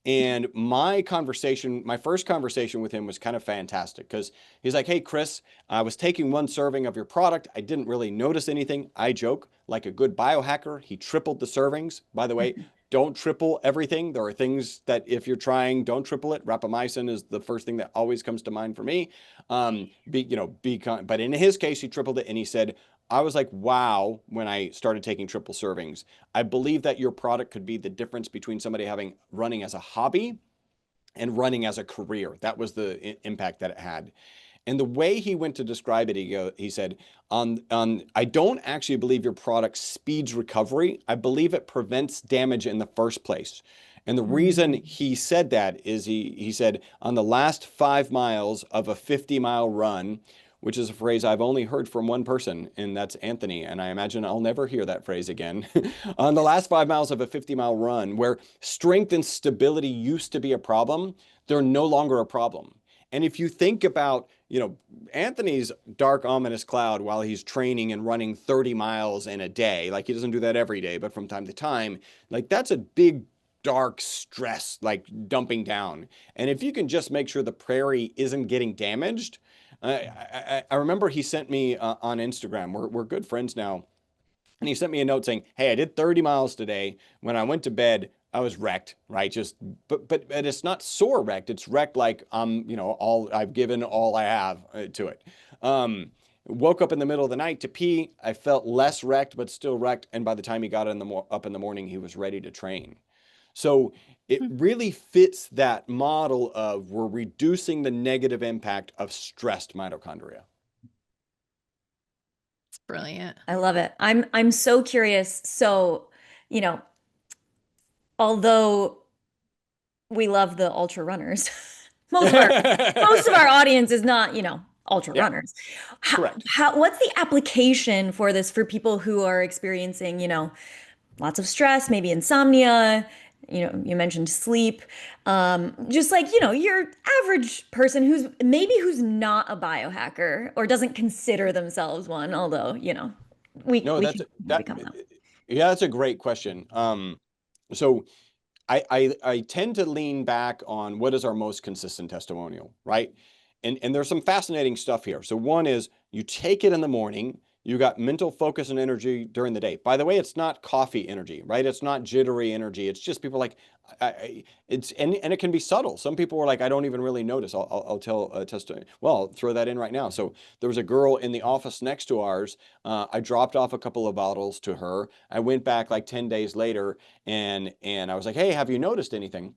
And my first conversation with him was kind of fantastic because he's like, "Hey, Chris, I was taking one serving of your product. I didn't really notice anything." I joke, like a good biohacker, he tripled the servings. By the way, don't triple everything. There are things that if you're trying, don't triple it. Rapamycin is the first thing that always comes to mind for me. But in his case, he tripled it and he said, I was like, wow, when I started taking triple servings. I believe that your product could be the difference between somebody having running as a hobby and running as a career. That was the impact that it had. And the way he went to describe it, he said, I don't actually believe your product speeds recovery. I believe it prevents damage in the first place. And the reason Mm. he said that is he said, on the last 5 miles of a 50-mile run, which is a phrase I've only heard from one person, and that's Anthony. And I imagine I'll never hear that phrase again. On the last 5 miles of a 50-mile run, where strength and stability used to be a problem, they're no longer a problem. And if you think about, Anthony's dark, ominous cloud while he's training and running 30 miles in a day, like he doesn't do that every day, but from time to time, like that's a big, dark stress, like dumping down. And if you can just make sure the prairie isn't getting damaged, I remember he sent me on Instagram. We're good friends now. And he sent me a note saying, "Hey, I did 30 miles today. When I went to bed, I was wrecked, right? But it's not sore wrecked. It's wrecked like all I've given all I have to it. Woke up in the middle of the night to pee. I felt less wrecked, but still wrecked. And by the time he got up in the morning, he was ready to train. So it really fits that model of we're reducing the negative impact of stressed mitochondria. It's brilliant. I love it. I'm so curious. So, you know, although we love the ultra runners, most of our audience is not, ultra Yeah, runners. correct. What's the application for this for people who are experiencing, lots of stress, maybe insomnia, you mentioned sleep. Just like, your average person who's not a biohacker or doesn't consider themselves one, although, No, we can become them. yeah, that's a great question. So I tend to lean back on what is our most consistent testimonial, right? And there's some fascinating stuff here. So one is you take it in the morning, you got mental focus and energy during the day. By the way, it's not coffee energy, right? It's not jittery energy. It's just people like and it can be subtle. Some people are like, I don't even really notice. I'll tell a testimony. Well, I'll throw that in right now. So there was a girl in the office next to ours. I dropped off a couple of bottles to her. I went back like 10 days later and I was like, hey, have you noticed anything?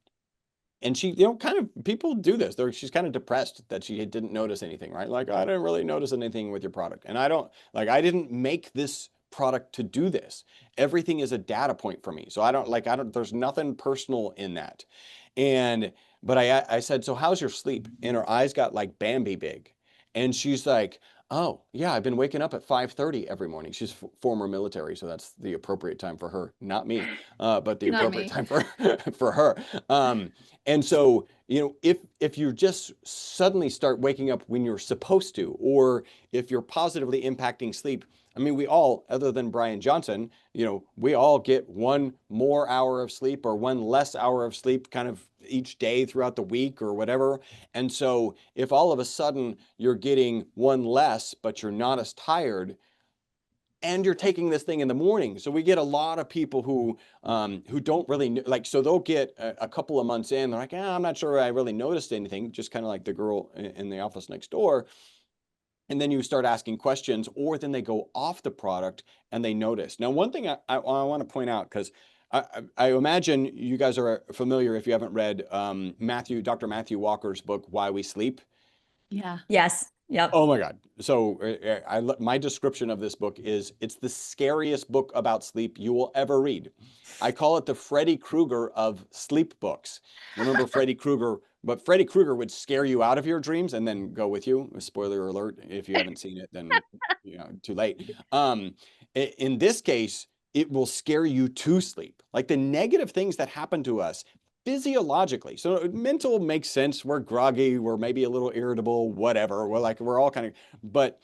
And she, kind of people do this. She's kind of depressed that she didn't notice anything, right? Like, I didn't really notice anything with your product. And I didn't make this product to do this. Everything is a data point for me. So there's nothing personal in that. But I said, so how's your sleep? And her eyes got like Bambi big. And she's like, oh, yeah, I've been waking up at 5:30 every morning. She's former military, so that's the appropriate time for her, not me, but the Not appropriate me. time for her. And so, if you just suddenly start waking up when you're supposed to, or if you're positively impacting sleep, I mean, we all, other than Brian Johnson, we all get one more hour of sleep or one less hour of sleep kind of each day throughout the week or whatever. And so if all of a sudden you're getting one less, but you're not as tired, and you're taking this thing in the morning. So we get a lot of people who don't really like, so they'll get a couple of months in, they're like, I'm not sure I really noticed anything, just kind of like the girl in the office next door. And then you start asking questions, or then they go off the product and they notice. Now, one thing I want to point out, because I imagine you guys are familiar, if you haven't read Dr. Matthew Walker's book, Why We Sleep. Yeah. Yes. Yep. Oh my God. So my description of this book is, it's the scariest book about sleep you will ever read. I call it the Freddy Krueger of sleep books. Remember Freddy Krueger? But Freddy Krueger would scare you out of your dreams and then go with you. Spoiler alert, if you haven't seen it, then too late. In this case, it will scare you to sleep. Like the negative things that happen to us physiologically. So mental makes sense. We're groggy, we're maybe a little irritable, whatever. We're all kind of, but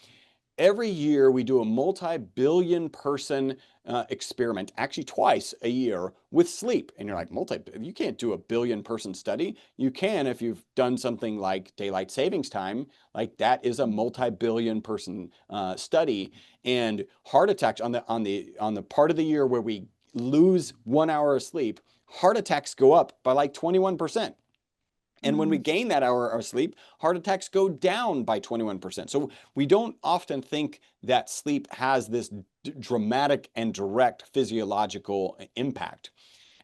every year we do a multi-billion person experiment, actually twice a year, with sleep. And you're like, you can't do a billion person study. You can if you've done something like daylight savings time. Like that is a multi-billion person study. And heart attacks on the part of the year where we lose 1 hour of sleep, heart attacks go up by like 21%. And when we gain that hour of sleep, heart attacks go down by 21%. So we don't often think that sleep has this dramatic and direct physiological impact.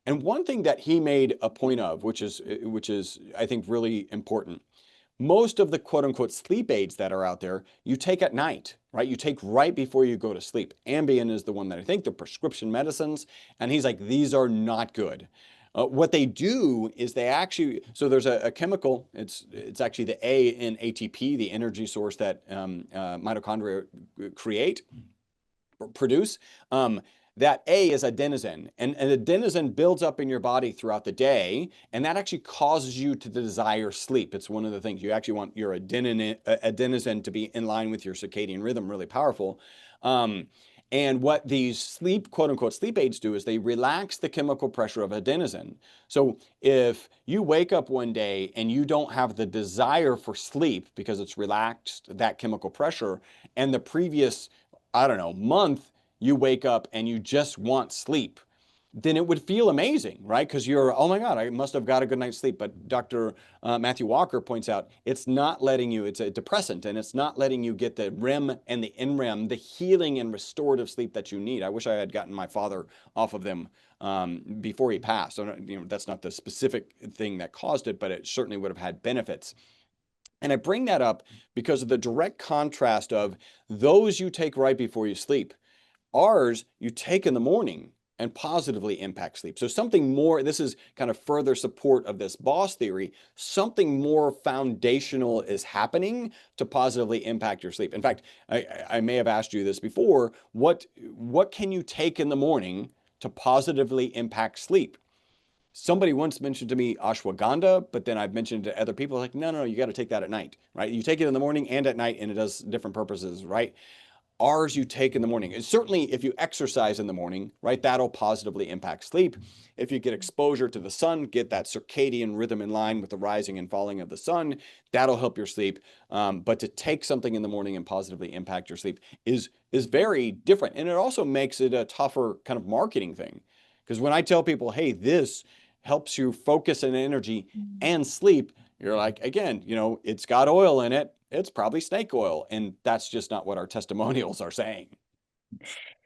And one thing that he made a point of, which is I think really important, most of the quote unquote sleep aids that are out there, you take at night, right? You take right before you go to sleep. Ambien is the one that I think, the prescription medicines. And he's like, these are not good. What they do is they actually, so there's a chemical, it's actually the A in ATP, the energy source that mitochondria produce. That A is adenosine, and adenosine builds up in your body throughout the day, and that actually causes you to desire sleep. It's one of the things you actually want your adenosine to be in line with your circadian rhythm, really powerful. And what these quote unquote sleep aids do is they relax the chemical pressure of adenosine. So if you wake up one day and you don't have the desire for sleep because it's relaxed that chemical pressure, and the previous, I don't know, month, you wake up and you just want sleep, then it would feel amazing, right? Because you're, oh my God, I must have got a good night's sleep. But Dr. Matthew Walker points out, it's not letting you, it's a depressant, and it's not letting you get the REM and the NREM, the healing and restorative sleep that you need. I wish I had gotten my father off of them before he passed. So, that's not the specific thing that caused it, but it certainly would have had benefits. And I bring that up because of the direct contrast of those you take right before you sleep. Ours, you take in the morning and positively impact sleep. So something more, this is kind of further support of this boss theory, something more foundational is happening to positively impact your sleep. In fact, I may have asked you this before, what can you take in the morning to positively impact sleep? Somebody once mentioned to me ashwagandha, but then I've mentioned to other people like, no, you got to take that at night, right? You take it in the morning and at night, and it does different purposes, right? Ours you take in the morning. And certainly if you exercise in the morning, right, that'll positively impact sleep. If you get exposure to the sun, get that circadian rhythm in line with the rising and falling of the sun, that'll help your sleep. But to take something in the morning and positively impact your sleep is very different. And it also makes it a tougher kind of marketing thing. Because when I tell people, hey, this helps you focus and energy and sleep, you're like, again, it's got oil in it. It's probably snake oil. And that's just not what our testimonials are saying.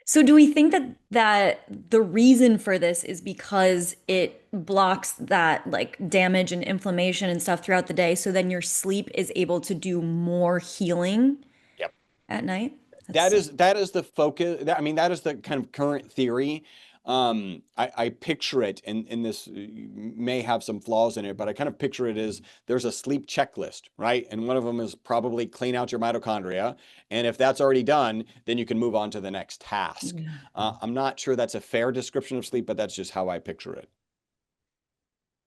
So do we think that the reason for this is because it blocks that like damage and inflammation and stuff throughout the day, so then your sleep is able to do more healing Yep. at night? That is the focus. I mean, that is the kind of current theory. I picture it, and this may have some flaws in it, but I kind of picture it as there's a sleep checklist, right? And one of them is probably clean out your mitochondria. And if that's already done, then you can move on to the next task. I'm not sure that's a fair description of sleep, but that's just how I picture it.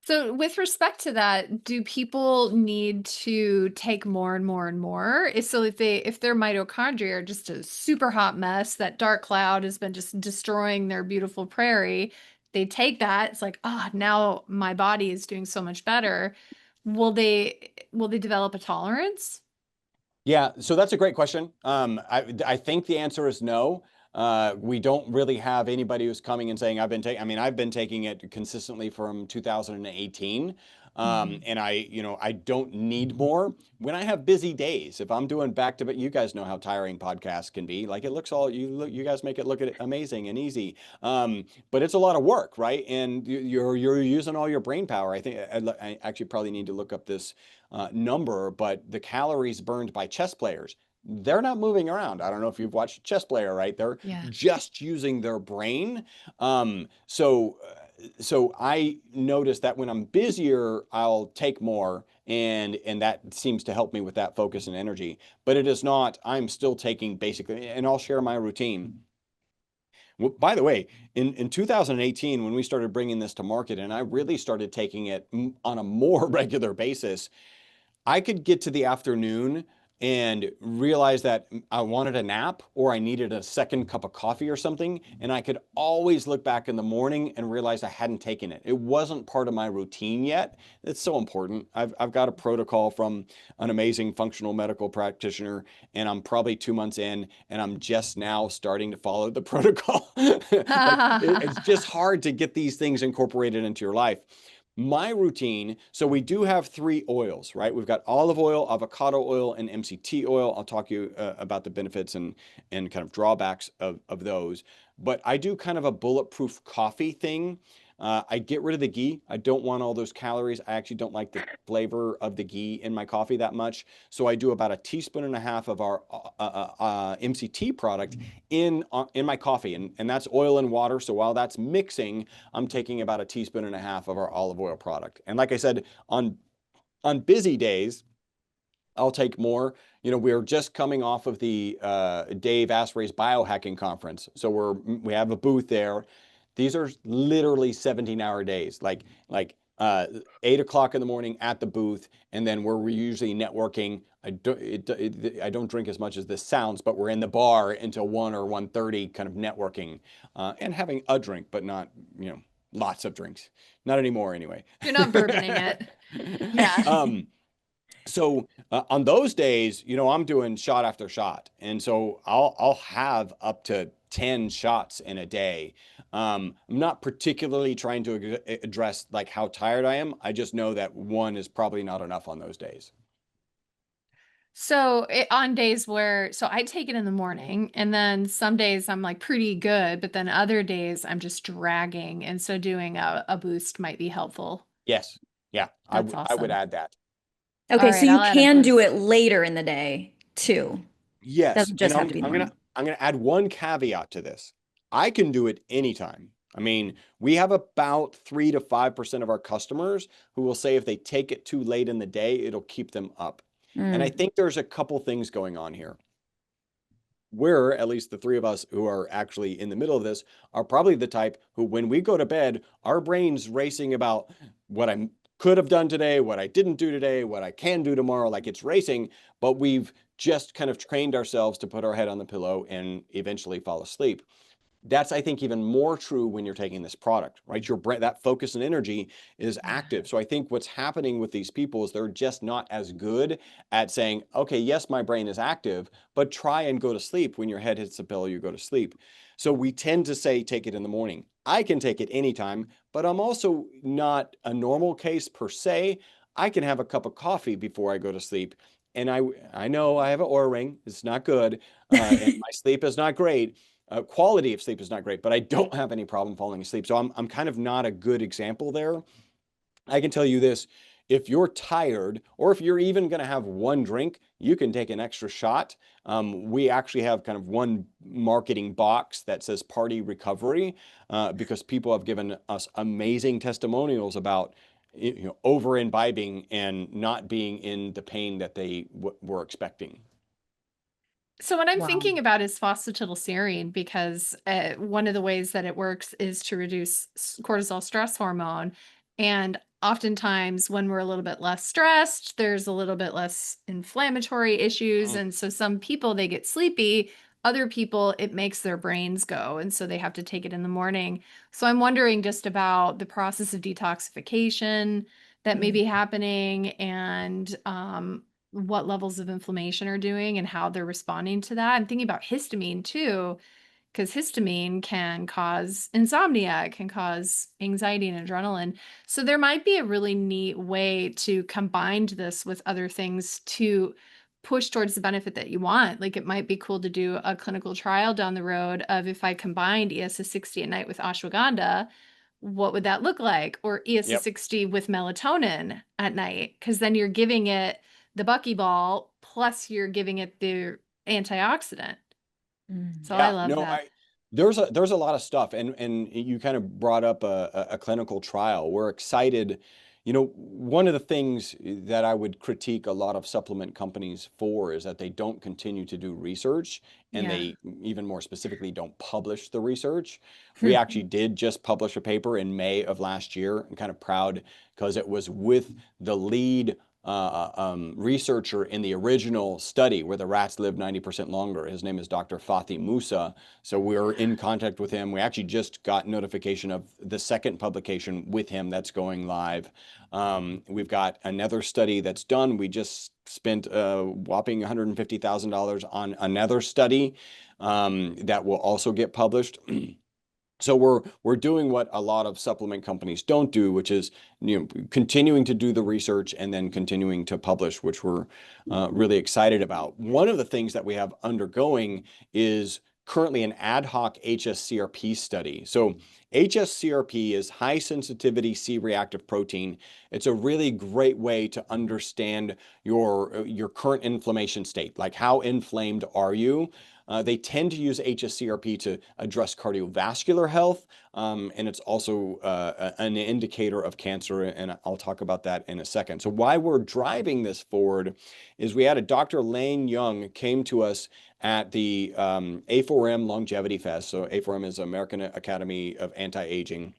So with respect to that, do people need to take more and more and more? So if their mitochondria are just a super hot mess, that dark cloud has been just destroying their beautiful prairie, they take that, it's like, now my body is doing so much better. Will they develop a tolerance? Yeah, so that's a great question. I think the answer is no. We don't really have anybody who's coming and saying, I mean, I've been taking it consistently from 2018. Mhm. And I don't need more when I have busy days. If I'm doing back to back, you guys know how tiring podcasts can be. Like it looks you guys make it look amazing and easy. But it's a lot of work, right? And you're using all your brain power. I think I actually probably need to look up this number, but the calories burned by chess players, they're not moving around. I don't know if you've watched a chess player, right? They're Yeah. just using their brain. So I notice that when I'm busier, I'll take more, and that seems to help me with that focus and energy. But it is not. I'm still taking basically, and I'll share my routine. Well, by the way, in 2018, when we started bringing this to market, and I really started taking it on a more regular basis, I could get to the afternoon and realize that I wanted a nap or I needed a second cup of coffee or something. And I could always look back in the morning and realize I hadn't taken it. It wasn't part of my routine yet. It's so important. I've got a protocol from an amazing functional medical practitioner, and I'm probably 2 months in, and I'm just now starting to follow the protocol. Like it's just hard to get these things incorporated into your life. My routine, so we do have three oils, right? We've got olive oil, avocado oil, and MCT oil. I'll talk to you about the benefits and kind of drawbacks of those. But I do kind of a bulletproof coffee thing. I get rid of the ghee. I don't want all those calories. I actually don't like the flavor of the ghee in my coffee that much. So I do about a teaspoon and a half of our MCT product in my coffee, and that's oil and water. So while that's mixing, I'm taking about a teaspoon and a half of our olive oil product. And like I said, on busy days, I'll take more. We're just coming off of the Dave Asprey's biohacking conference, so we have a booth there. These are literally 17-hour days, like 8 o'clock in the morning at the booth, and then we're usually networking. I don't drink as much as this sounds, but we're in the bar until 1 or 1:30, kind of networking and having a drink, but not lots of drinks. Not anymore, anyway. You're not bourboning it. Yeah. So on those days, I'm doing shot after shot, and so I'll have up to 10 shots in a day. I'm not particularly trying to address like how tired I am. I just know that one is probably not enough on those days. So on days where, so I take it in the morning, and then some days I'm like pretty good, but then other days I'm just dragging. And so doing a boost might be helpful. Yes, yeah, That's I would awesome. add that. All Okay, so right, you I'll add a can do boost. it later in the day too. Yes, Doesn't and just have to be morning. I'm gonna add one caveat to this. I can do it anytime. I mean, we have about 3 to 5% of our customers who will say if they take it too late in the day, it'll keep them up. And I Mm. think there's a couple things going on here. We're, at least the three of us who are actually in the middle of this, are probably the type who, when we go to bed, our brain's racing about what I could have done today, what I didn't do today, what I can do tomorrow. Like it's racing, but we've just kind of trained ourselves to put our head on the pillow and eventually fall asleep. That's, I think, even more true when you're taking this product, right? Your brain, that focus and energy is Yeah. active. So I think what's happening with these people is they're just not as good at saying, okay, yes, my brain is active, but try and go to sleep. When your head hits the pillow, you go to sleep. So we tend to say, take it in the morning. I can take it anytime, but I'm also not a normal case per se. I can have a cup of coffee before I go to sleep. And I know I have an Oura ring. It's not good. And my sleep is not great. Quality of sleep is not great, but I don't have any problem falling asleep. So I'm kind of not a good example there. I can tell you this, if you're tired, or if you're even going to have one drink, you can take an extra shot. We actually have kind of one marketing box that says party recovery because people have given us amazing testimonials about over imbibing and not being in the pain that they were expecting. So what I'm Wow. thinking about is phosphatidylserine because one of the ways that it works is to reduce cortisol stress hormone. And oftentimes when we're a little bit less stressed, there's a little bit less inflammatory issues. Mm. And so some people, they get sleepy. Other people, it makes their brains go. And so they have to take it in the morning. So I'm wondering just about the process of detoxification that may Mm. be happening and what levels of inflammation are doing and how they're responding to that. I'm thinking about histamine too. because histamine can cause insomnia, it can cause anxiety and adrenaline. So there might be a really neat way to combine this with other things to push towards the benefit that you want. Like it might be cool to do a clinical trial down the road of if I combined ESS60 at night with ashwagandha, what would that look like? Or Yep. ESS60 with melatonin at night, because then you're giving it the buckyball plus you're giving it the antioxidant. Mm. So I Yeah, love no, that. there's a lot of stuff, and you kind of brought up a clinical trial. We're excited. You know, one of the things that I would critique a lot of supplement companies for is that they don't continue to do research, and Yeah. they even more specifically don't publish the research. We actually did just publish a paper in May of last year. I'm kind of proud because it was with the lead researcher in the original study where the rats live 90% longer. His name is Dr. Fathi Musa. So we're in contact with him. We actually just got notification of the second publication with him that's going live. We've got another study that's done. We just spent a whopping $150,000 on another study that will also get published. So we're doing what a lot of supplement companies don't do, which is continuing to do the research and then continuing to publish, which we're really excited about. One of the things that we have undergoing is currently an ad hoc HSCRP study. So HSCRP is high sensitivity C-reactive protein. It's a really great way to understand your current inflammation state, like how inflamed are you? They tend to use HSCRP to address cardiovascular health, and it's also an indicator of cancer, and I'll talk about that in a second. So why we're driving this forward is we had a Dr. Lane Young came to us at the A4M Longevity Fest. So A4M is American Academy of Anti-Aging.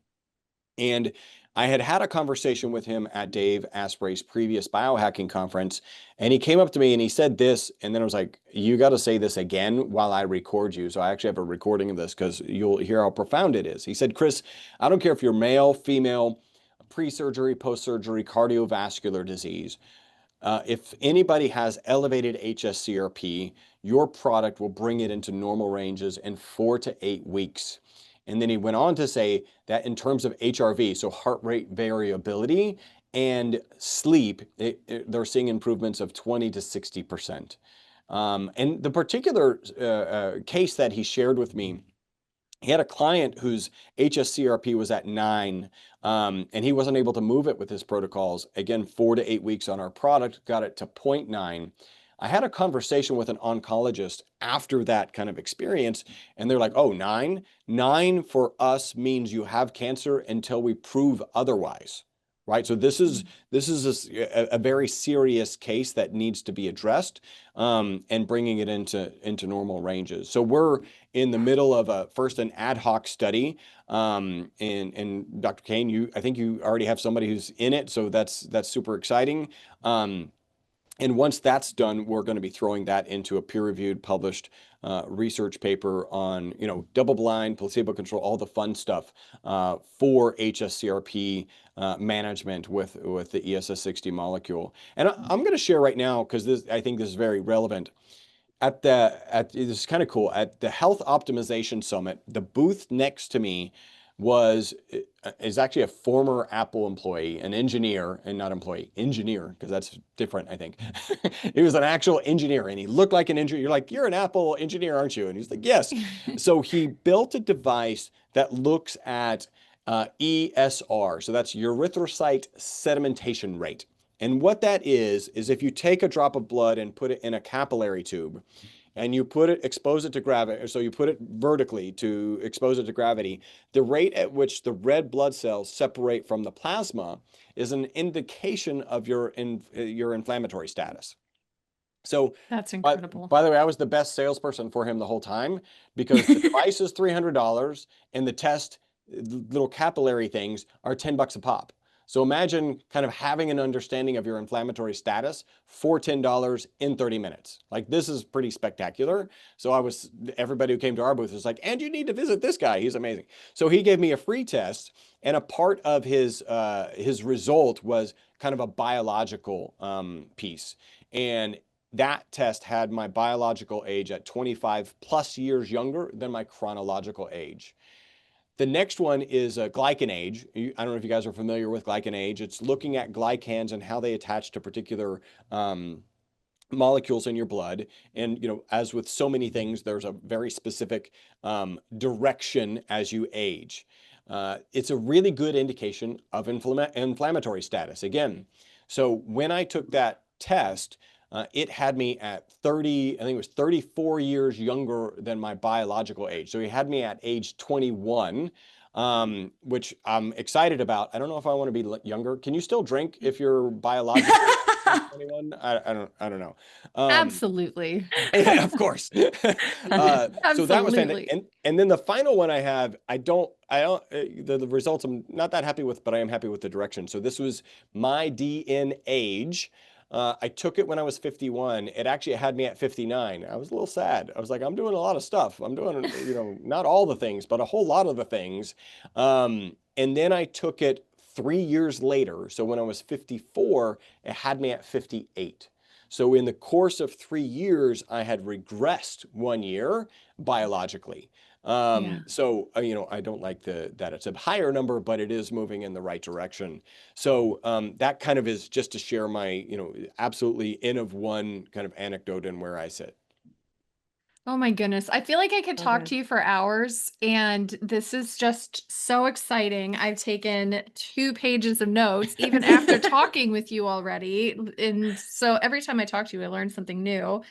And I had a conversation with him at Dave Asprey's previous biohacking conference, and he came up to me and he said this, and then I was like, you got to say this again while I record you. So I actually have a recording of this because you'll hear how profound it is. He said, Chris, I don't care if you're male, female, pre-surgery, post-surgery, cardiovascular disease. If anybody has elevated HSCRP, your product will bring it into normal ranges in 4 to 8 weeks. And then he went on to say that in terms of HRV, so heart rate variability and sleep, they're seeing improvements of 20 to 60%. And the particular case that he shared with me, he had a client whose HSCRP was at 9, and he wasn't able to move it with his protocols. Again, 4 to 8 weeks on our product, got it to 0.9. I had a conversation with an oncologist after that kind of experience, and they're like, oh, 9? 9 for us means you have cancer until we prove otherwise, right? So this is a very serious case that needs to be addressed, and bringing it into normal ranges. So we're in the middle of an ad hoc study. And Dr. Kane, I think you already have somebody who's in it, so that's super exciting. And once that's done, we're going to be throwing that into a peer-reviewed, published research paper on, double-blind, placebo-control, all the fun stuff for HSCRP management with the ESS60 molecule. And I'm going to share right now because I think this is very relevant. This is kind of cool. At the Health Optimization Summit, the booth next to me is actually a former Apple employee, an engineer, and not employee, engineer, because that's different, I think. He was an actual engineer, and he looked like an engineer. You're like, you're an Apple engineer, aren't you? And he's like, yes. So he built a device that looks at ESR, so that's erythrocyte sedimentation rate. And what that is if you take a drop of blood and put it in a capillary tube, and you expose it to gravity, so you put it vertically to expose it to gravity, the rate at which the red blood cells separate from the plasma is an indication of your inflammatory status. So, That's but incredible. by the way, I was the best salesperson for him the whole time because the device is $300 and the test, little capillary things, are $10 a pop. So imagine kind of having an understanding of your inflammatory status for $10 in 30 minutes. Like, this is pretty spectacular. So everybody who came to our booth was like, and you need to visit this guy. He's amazing. So he gave me a free test, and a part of his result was kind of a biological piece. And That test had my biological age at 25 plus years younger than my chronological age. The next one is glycan age. I don't know if you guys are familiar with glycan age. It's looking at glycans and how they attach to particular molecules in your blood. And, as with so many things, there's a very specific direction as you age. It's a really good indication of inflammatory status. Again, so when I took that test, it had me at 30, I think it was 34 years younger than my biological age. So he had me at age 21, which I'm excited about. I don't know if I want to be younger. Can you still drink if you're biologically 21? I don't know. Um, Absolutely. yeah, of course. So that was fantastic. Absolutely. And then the final one I have, the results I'm not that happy with, but I am happy with the direction. So this was my DN age. I took it when I was 51. It actually had me at 59. I was a little sad. I was like, I'm doing a lot of stuff. I'm doing, not all the things, but a whole lot of the things. And then I took it 3 years later. So when I was 54, it had me at 58. So in the course of 3 years, I had regressed 1 year biologically. Yeah. So, I don't like that it's a higher number, but it is moving in the right direction. So that kind of is just to share my, absolutely N of one kind of anecdote and where I sit. Oh my goodness. I feel like I could So talk good. to you for hours, and this is just so exciting. I've taken 2 pages of notes, even after talking with you already. And so every time I talk to you, I learn something new.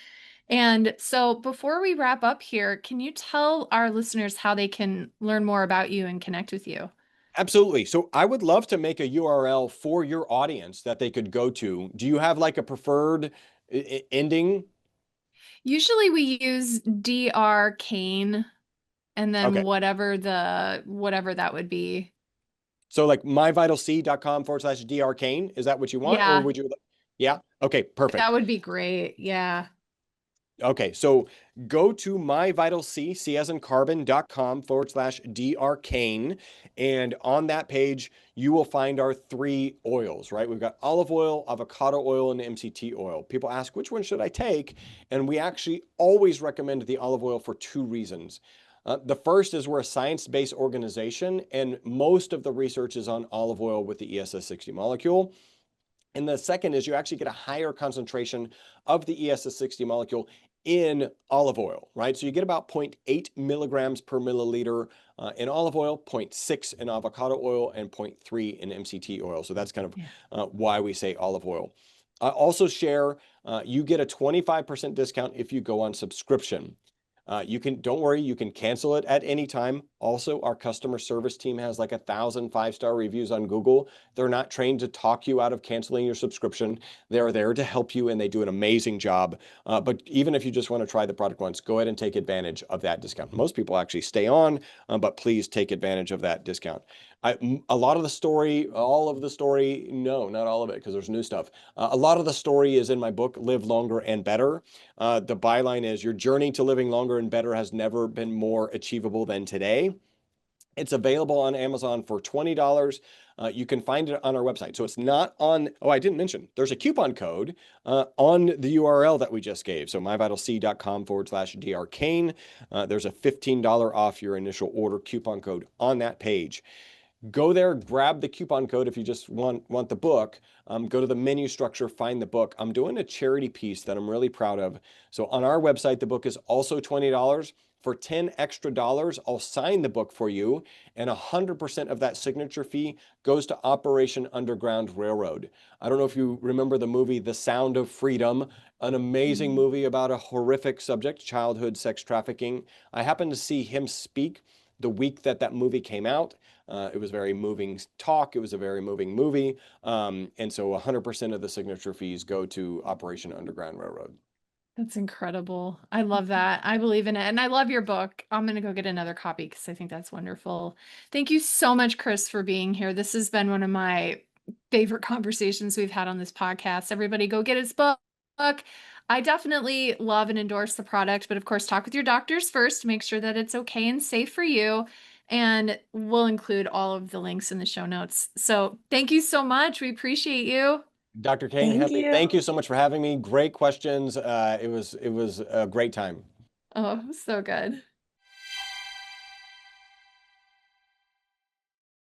And so before we wrap up here, can you tell our listeners how they can learn more about you and connect with you? Absolutely. So I would love to make a URL for your audience that they could go to. Do you have like a preferred ending? Usually we use Dr. Kane and then Okay. whatever that would be. So like myvitalc.com/drkane. Is that what you want? Or Yeah, would you? Yeah. Okay. Perfect. that would be great. Yeah. Okay, so go to myvitalc, C as in carbon.com/drkane. And on that page, you will find our 3 oils, right? We've got olive oil, avocado oil, and MCT oil. People ask, which one should I take? And we actually always recommend the olive oil for 2 reasons. The first is we're a science-based organization, and most of the research is on olive oil with the ESS60 molecule. And the second is you actually get a higher concentration of the ESS60 molecule in olive oil, right? So you get about 0.8 milligrams per milliliter in olive oil, 0.6 in avocado oil, and 0.3 in MCT oil. So that's kind of Yeah. why we say olive oil. I also share, you get a 25% discount if you go on subscription. Don't worry, you can cancel it at any time. Also, our customer service team has like 1,000 5-star reviews on Google. They're not trained to talk you out of canceling your subscription. They're there to help you and they do an amazing job. But even if you just want to try the product once, go ahead and take advantage of that discount. Most people actually stay on, but please take advantage of that discount. A lot of the story, all of the story, no, not all of it, because there's new stuff. A lot of the story is in my book, Live Longer and Better. The byline is your journey to living longer and better has never been more achievable than today. It's available on Amazon for $20. You can find it on our website. So it's not on, oh, I didn't mention, there's a coupon code on the URL that we just gave. So myvitalc.com/drkane. There's a $15 off your initial order coupon code on that page. Go there, grab the coupon code if you just want the book. Go to the menu structure, find the book. I'm doing a charity piece that I'm really proud of. So on our website, the book is also $20. For 10 extra dollars, I'll sign the book for you, and 100% of that signature fee goes to Operation Underground Railroad. I don't know if you remember the movie The Sound of Freedom, an amazing Mhm. movie about a horrific subject, childhood sex trafficking. I happened to see him speak the week that movie came out. It was very moving talk. It was a very moving movie. And so 100% of the signature fees go to Operation Underground Railroad. That's incredible. I love that. I believe in it. And I love your book. I'm going to go get another copy because I think that's wonderful. Thank you so much, Chris, for being here. This has been one of my favorite conversations we've had on this podcast. Everybody go get his book. I definitely love and endorse the product, but of course, talk with your doctors first to make sure that it's okay and safe for you. And we'll include all of the links in the show notes. So thank you so much. We appreciate you. Dr. Kane, Thank Hadlee, you. thank you so much for having me. Great questions. It was a great time. Oh, so good.